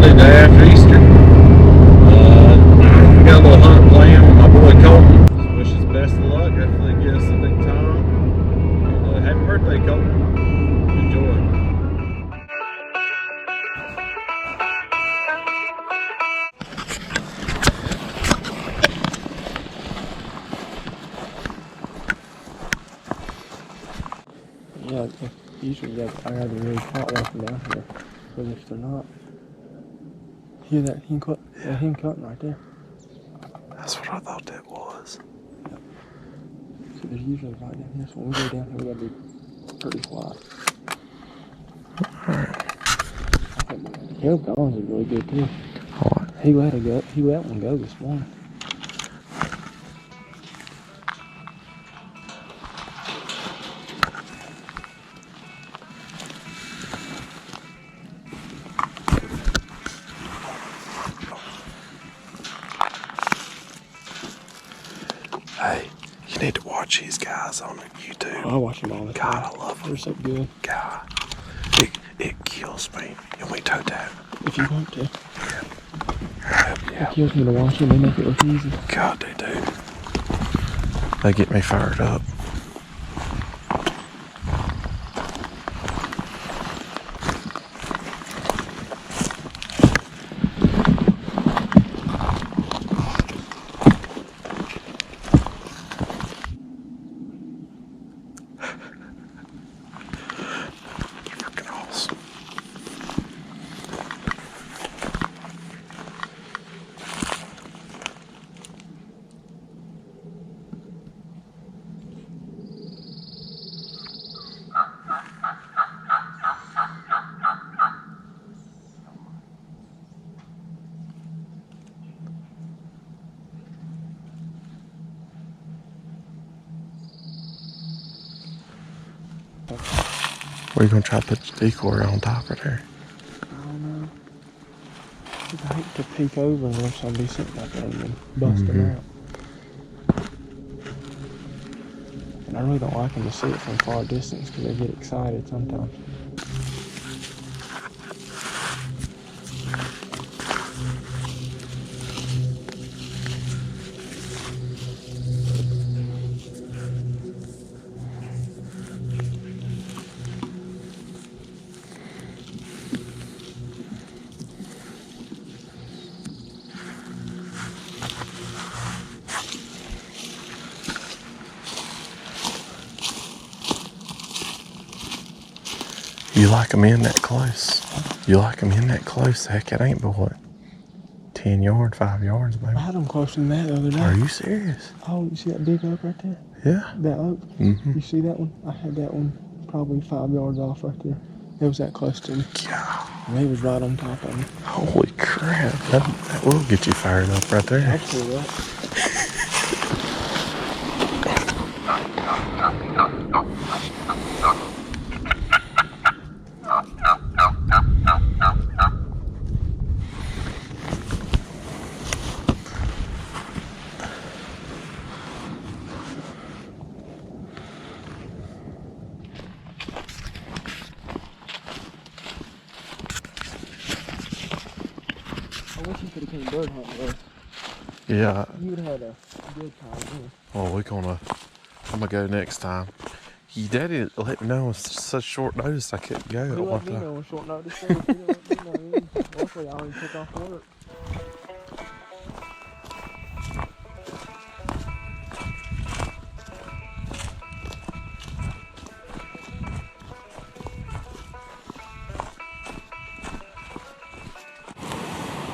Sunday, day after Easter. We got a little hunt planned with my boy Colten. So wish us best of luck. Hopefully get us a big time. And happy birthday, Colten. Enjoy. Yeah, usually I gotta be really caught walking down here, but if they're not, hear that hen cut? Yeah. That hen cutting right there. That's what I thought that was. Yep. So there's usually right down here, so when we go down here, we gotta be pretty quiet. Alright. Caleb Dawes is really good too. What? He let one go this morning. Hey, you need to watch these guys on YouTube. I watch them all the time. God, I love them. They're so good. God, it kills me. And we toe tap. If you want to. Yeah. It kills me to watch them. They make it look easy. God, they do. They get me fired up. Where are you going to try to put the decoy on top of there? I don't know. I hate to peek over and there's somebody sitting back there and then bust them out. And I really don't like them to see it from far distance because they get excited sometimes. You like them in that close? You like them in that close? Heck, it ain't but what? 10 yards, 5 yards, maybe? I had them closer than that the other day. Are you serious? Oh, you see that big oak right there? Yeah. That oak? Mm-hmm. You see that one? I had that one probably 5 yards off right there. It was that close to me. God. And they was right on top of me. Holy crap. That will get you fired up right there. Absolutely right. I wish you could have came bird hunting with us. Yeah. You would have had a good time. Well, I'm going to go next time. Your daddy let me know on such short notice I couldn't go at You one let me time. know on short notice. You didn't let me know. Luckily, I already took off work.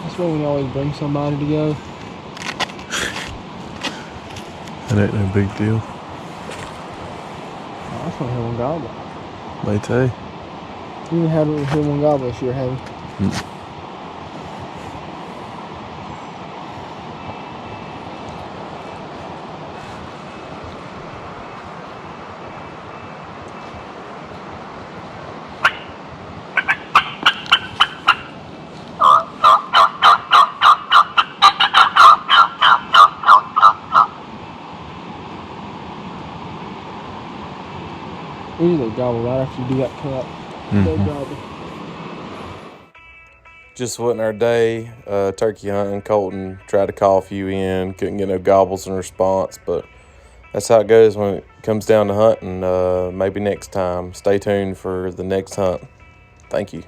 That's why we always bring somebody to go. That ain't no big deal. Oh, that's gonna have one gobble. May too. You even had one gobble this year, haven't you? Usually they gobble right after you do that cut. They gobble. just wasn't our day. Turkey hunting. Colten tried to call a few in, couldn't get no gobbles in response, but that's how it goes when it comes down to hunting. Maybe next time. Stay tuned for the next hunt. Thank you.